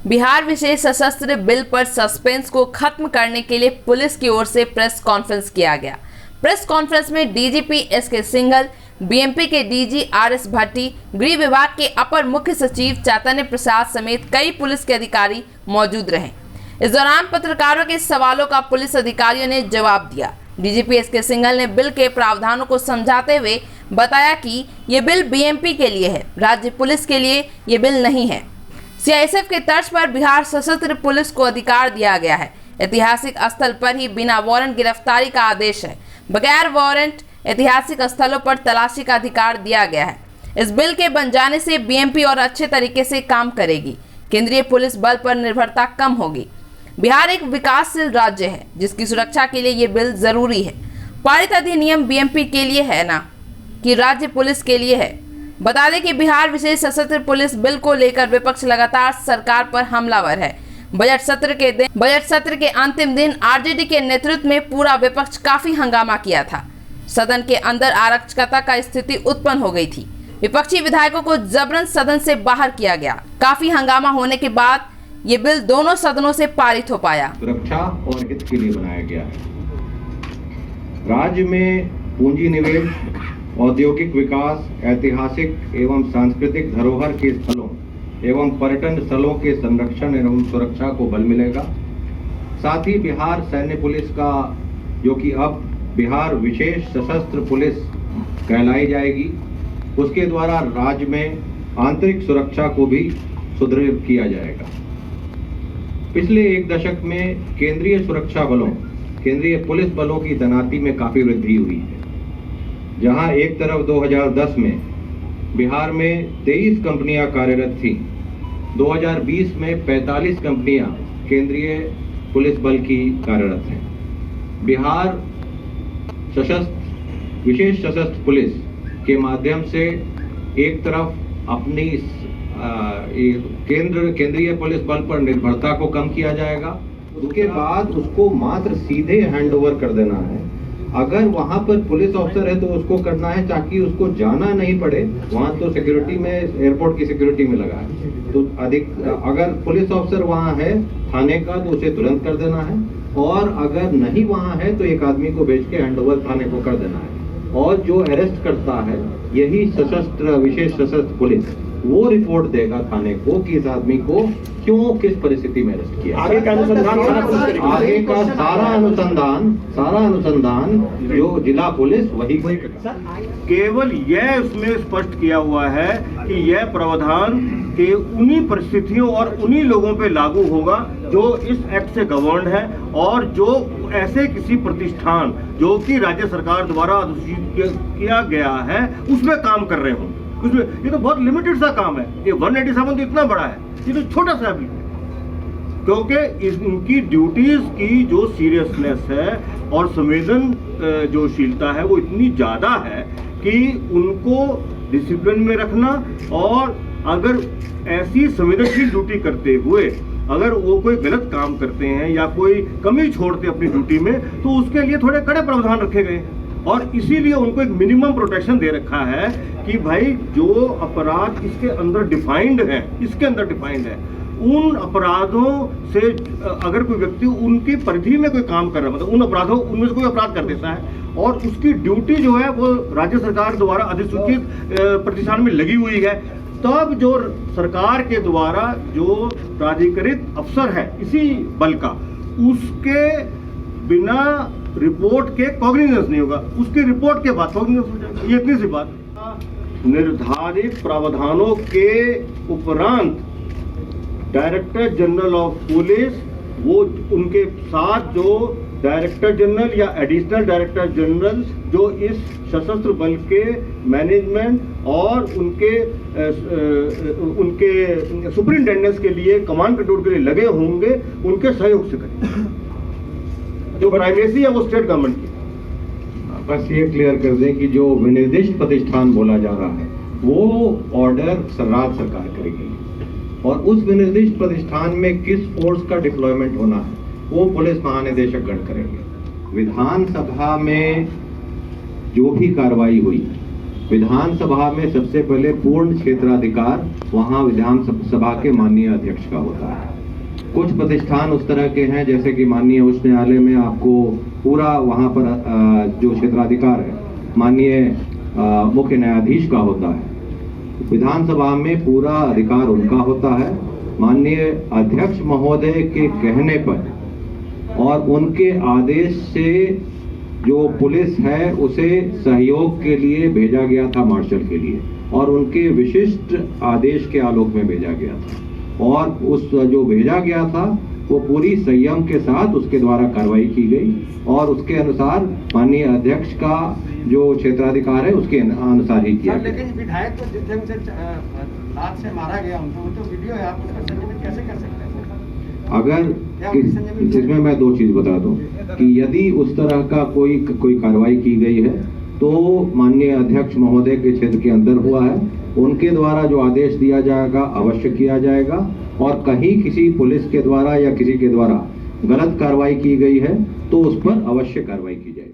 बिहार विशेष सशस्त्र बिल पर सस्पेंस को खत्म करने के लिए पुलिस की ओर से प्रेस कॉन्फ्रेंस किया गया। प्रेस कॉन्फ्रेंस में डीजीपी एसके सिंघल, बीएमपी के डीजी आरएस भट्टी, गृह विभाग के अपर मुख्य सचिव चैतन्य प्रसाद समेत कई पुलिस के अधिकारी मौजूद रहे। इस दौरान पत्रकारों के सवालों का पुलिस अधिकारियों ने जवाब दिया। डीजीपी एसके सिंघल ने बिल के प्रावधानों को समझाते हुए बताया कि ये बिल बीएमपी के लिए है, राज्य पुलिस के लिए ये बिल नहीं है। सीआईएसएफ के तर्ज पर बिहार सशस्त्र पुलिस को अधिकार दिया गया है। ऐतिहासिक स्थल पर ही बिना वारंट गिरफ्तारी का आदेश है। बगैर वारंट ऐतिहासिक स्थलों पर तलाशी का अधिकार दिया गया है। इस बिल के बन जाने से बीएमपी और अच्छे तरीके से काम करेगी। केंद्रीय पुलिस बल पर निर्भरता कम होगी। बिहार एक विकासशील राज्य है जिसकी सुरक्षा के लिए ये बिल जरूरी है। पारित अधिनियम बीएमपी के लिए है ना कि राज्य पुलिस के लिए है। बता दें कि बिहार विशेष सशस्त्र पुलिस बिल को लेकर विपक्ष लगातार सरकार पर हमलावर है। बजट सत्र के अंतिम दिन आरजेडी के नेतृत्व में पूरा विपक्ष काफी हंगामा किया था। सदन के अंदर अराजकता का स्थिति उत्पन्न हो गई थी। विपक्षी विधायकों को जबरन सदन से बाहर किया गया। काफी हंगामा होने के बाद ये बिल दोनों सदनों से पारित हो पाया। सुरक्षा और हित के लिए बनाया गया है। राज्य में पूंजी निवेश, औद्योगिक विकास, ऐतिहासिक एवं सांस्कृतिक धरोहर के स्थलों एवं पर्यटन स्थलों के संरक्षण एवं सुरक्षा को बल मिलेगा। साथ ही बिहार सैन्य पुलिस का, जो कि अब बिहार विशेष सशस्त्र पुलिस कहलाई जाएगी, उसके द्वारा राज्य में आंतरिक सुरक्षा को भी सुदृढ़ किया जाएगा। पिछले एक दशक में केंद्रीय सुरक्षा बलों, केंद्रीय पुलिस बलों की तैनाती में काफी वृद्धि हुई है। जहां एक तरफ 2010 में बिहार में 23 कंपनियां कार्यरत थीं, 2020 में 45 कंपनियां केंद्रीय पुलिस बल की कार्यरत हैं। बिहार विशेष सशस्त्र पुलिस के माध्यम से एक तरफ अपनी केंद्रीय पुलिस बल पर निर्भरता को कम किया जाएगा। उसके बाद उसको मात्र सीधे हैंडओवर कर देना है। अगर वहां पर पुलिस ऑफिसर है तो उसको करना है ताकि उसको जाना नहीं पड़े। वहां तो सिक्योरिटी में, एयरपोर्ट की सिक्योरिटी में लगा है, तो अगर पुलिस ऑफिसर वहां है थाने का तो उसे तुरंत कर देना है, और अगर नहीं वहां है तो एक आदमी को भेज के हैंडओवर थाने को कर देना है। और जो अरेस्ट करता है यही विशेष सशस्त्र पुलिस, वो रिपोर्ट देगा थाने को कि इस आदमी को क्यों, किस परिस्थिति में अरेस्ट किया। आगे का सारा अनुसंधान जो जिला पुलिस वही करेगा। केवल यह उसमें स्पष्ट किया हुआ है कि यह प्रावधान के उन्हीं परिस्थितियों और उन्हीं लोगों पे लागू होगा जो इस एक्ट से गवर्न्ड है, और जो ऐसे किसी प्रतिष्ठान जो कि राज्य सरकार द्वारा अधिसूचित किया गया है उसमें काम कर रहे हों। उसमें ये तो बहुत लिमिटेड सा काम है। ये 187 तो इतना बड़ा है, ये तो छोटा सा भी, क्योंकि इनकी ड्यूटीज की जो सीरियसनेस है और संवेदनशीलता है वो इतनी ज़्यादा है कि उनको डिसिप्लिन में रखना, और अगर ऐसी संवेदनशील ड्यूटी करते हुए अगर वो कोई गलत काम करते हैं या कोई कमी छोड़ते अपनी ड्यूटी में, तो उसके लिए थोड़े कड़े प्रावधान रखे गए हैं। और इसीलिए उनको एक मिनिमम प्रोटेक्शन दे रखा है कि भाई जो अपराध इसके अंदर डिफाइंड है, उन अपराधों से अगर कोई व्यक्ति उनकी परिधि में कोई काम कर रहा है, मतलब उन अपराधों उनमें से कोई अपराध कर देता है और उसकी ड्यूटी जो है वो राज्य सरकार द्वारा अधिसूचित प्रतिष्ठान में लगी हुई है, तब जो सरकार के द्वारा जो प्राधिकृत अफसर है इसी बल का, उसके बिना रिपोर्ट के कॉग्निजेंस नहीं होगा, उसकी रिपोर्ट के बाद कॉग्निजेंस हो जाएगा। ये इतनी सी बात। निर्धारित प्रावधानों के उपरांत डायरेक्टर जनरल ऑफ पुलिस, वो उनके साथ जो डायरेक्टर जनरल या एडिशनल डायरेक्टर जनरल जो इस सशस्त्र बल के मैनेजमेंट और उनके सुपरिटेंडेंट्स के लिए, कमांड कंट्रोल के लिए लगे होंगे, उनके सहयोग से करें। जो प्राइमेसी है वो स्टेट गवर्नमेंट की। बस ये क्लियर कर दें कि जो विनिर्दिष्ट प्रतिष्ठान बोला जा रहा है वो ऑर्डर राज्य सरकार करेगी, और उस विनिर्दिष्ट प्रतिष्ठान में किस फोर्स का डिप्लॉयमेंट होना है वो पुलिस महानिदेशक गण करेंगे। विधानसभा में जो भी कार्रवाई हुई विधानसभा में सबसे पहले पूर्ण क्षेत्राधिकार वहाँ विधानसभा के माननीय अध्यक्ष का होता है। कुछ प्रतिष्ठान उस तरह के हैं जैसे कि माननीय उच्च न्यायालय में आपको पूरा वहाँ पर जो क्षेत्राधिकार है माननीय मुख्य न्यायाधीश का होता है। विधानसभा में पूरा अधिकार उनका होता है। माननीय अध्यक्ष महोदय के कहने पर और उनके आदेश से जो पुलिस है उसे सहयोग के लिए भेजा गया था मार्शल के लिए, और उनके विशिष्ट आदेश के आलोक में भेजा गया था, और उस जो भेजा गया था वो पूरी संयम के साथ उसके द्वारा कार्रवाई की गई, और उसके अनुसार माननीय अध्यक्ष का जो क्षेत्राधिकार है उसके अनुसार ही किया गया। लेकिन विधायक को जिस ढंग से लात से मारा गया उनको, वो तो वीडियो है, आप उसका संज्ञान कैसे कर सकते हैं? अगर इसमें मैं दो चीज बता दूं कि यदि उस तरह का कोई कार्रवाई की गई है तो माननीय अध्यक्ष महोदय के क्षेत्र के अंदर हुआ है, उनके द्वारा जो आदेश दिया जाएगा अवश्य किया जाएगा, और कहीं किसी पुलिस के द्वारा या किसी के द्वारा गलत कार्रवाई की गई है तो उस पर अवश्य कार्रवाई की जाएगी।